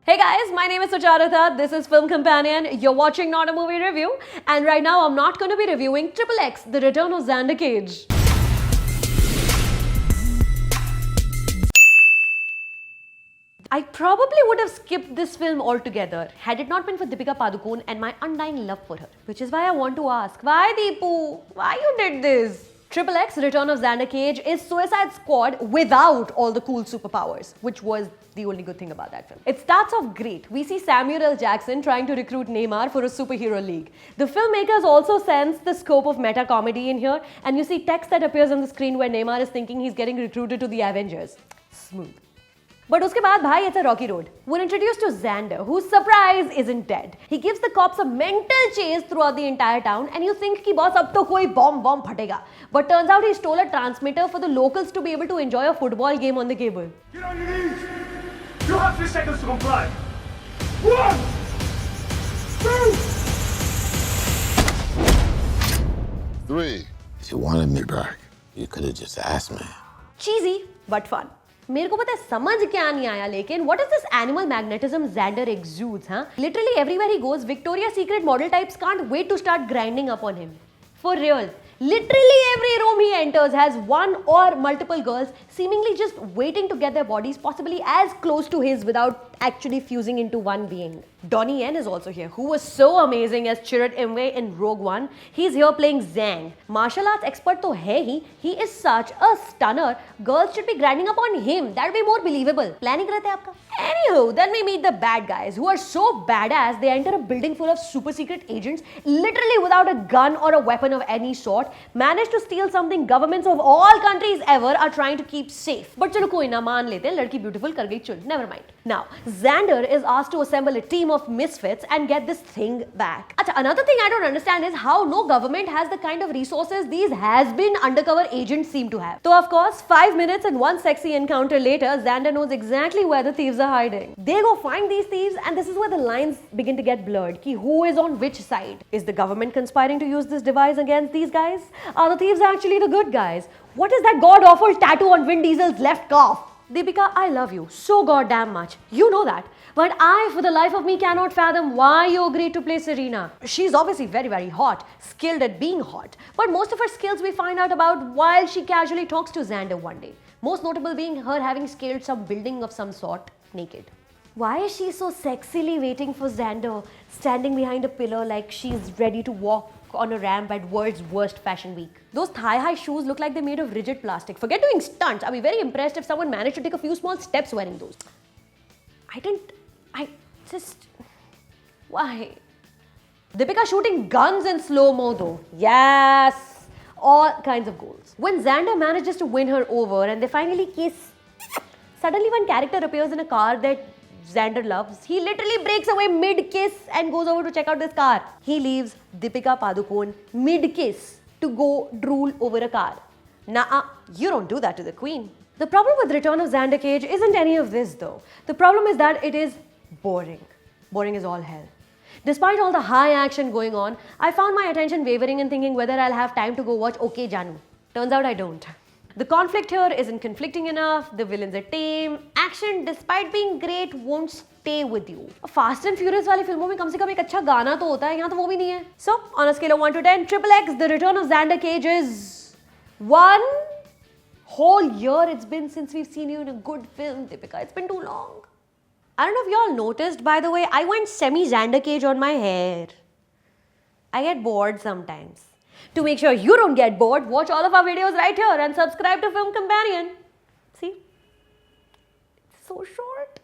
Hey guys, my name is Sucharita. This is Film Companion. You're watching Not a Movie Review. And right now I'm not going to be reviewing XXx, The Return of Xander Cage. I probably would have skipped this film altogether had it not been for Deepika Padukone and my undying love for her. Which is why I want to ask, why Deepu? Why you did this? XXx Return of Xander Cage is Suicide Squad without all the cool superpowers, which was the only good thing about that film. It starts off great. We see Samuel L. Jackson trying to recruit Neymar for a superhero league. The filmmakers also sense the scope of meta comedy in here, and you see text that appears on the screen where Neymar is thinking he's getting recruited to the Avengers. Smooth. But uske baad, bhai, it's a rocky road. We're introduced to Xander, whose surprise isn't dead. He gives the cops a mental chase throughout the entire town, and you think ki boss ab to koi bomb phatega. But turns out he stole a transmitter for the locals to be able to enjoy a football game on the cable. Get on your knees! You have 3 seconds to comply. 1, 2, 3. If you wanted me back, you could have just asked me. Cheesy, but fun. मेरे को पता है समझ क्या नहीं आया लेकिन what is this animal magnetism Xander exudes, huh? Literally everywhere he goes, Victoria's Secret model types can't wait to start grinding up on him. For real. Literally every room he enters has one or multiple girls seemingly just waiting to get their bodies possibly as close to his without actually fusing into one being. Donnie Yen is also here, who was so amazing as Chirrut Imwe in Rogue One. He's here playing Zhang. Martial arts expert to hai he is such a stunner. Girls should be grinding up on him. That would be more believable. Planning karte aapka? Anywho, then we meet the bad guys who are so badass they enter a building full of super secret agents literally without a gun or a weapon of any sort, manage to steal something governments of all countries ever are trying to keep safe. But chalo koi na, maan lete hain, ladki beautiful kar gayi chul. Never mind. Now, Xander is asked to assemble a team of misfits and get this thing back. Achha, another thing I don't understand is how no government has the kind of resources these has-been undercover agents seem to have. So of course, 5 minutes and one sexy encounter later, Xander knows exactly where the thieves are hiding. They go find these thieves and this is where the lines begin to get blurred. Ki who is on which side? Is the government conspiring to use this device against these guys? Are the thieves actually the good guys? What is that god-awful tattoo on Vin Diesel's left calf? Deepika, I love you so goddamn much. You know that. But I, for the life of me, cannot fathom why you agreed to play Serena. She's obviously very, very hot, skilled at being hot. But most of her skills we find out about while she casually talks to Xander one day. Most notable being her having scaled some building of some sort naked. Why is she so sexily waiting for Xander, standing behind a pillar like she's ready to walk on a ramp at world's worst fashion week? Those thigh-high shoes look like they're made of rigid plastic. Forget doing stunts. I'd be very impressed if someone managed to take a few small steps wearing those. Why? Deepika shooting guns in slow-mo though. Yes! All kinds of goals. When Xander manages to win her over and they finally kiss, suddenly one character appears in a car that Xander loves. He literally breaks away mid-kiss and goes over to check out this car. He leaves Deepika Padukone mid-kiss to go drool over a car. Nah, you don't do that to the queen. The problem with Return of Xander Cage isn't any of this though. The problem is that it is boring. Boring is all hell. Despite all the high action going on, I found my attention wavering and thinking whether I'll have time to go watch OK Janu. Turns out I don't. The conflict here isn't conflicting enough, the villains are tame, action despite being great won't stay with you. Fast and Furious वाली फिल्मों में कम से कम एक अच्छा गाना तो होता है, यहाँ तो वो भी नहीं है. So, on a scale of 1 to 10, XXx, The Return of Xander Cage is 1 whole year it's been since we've seen you in a good film, Deepika. It's been too long. I don't know if y'all noticed, by the way, I went semi-Xander Cage on my hair. I get bored sometimes. To make sure you don't get bored, watch all of our videos right here and subscribe to Film Companion. See? It's so short.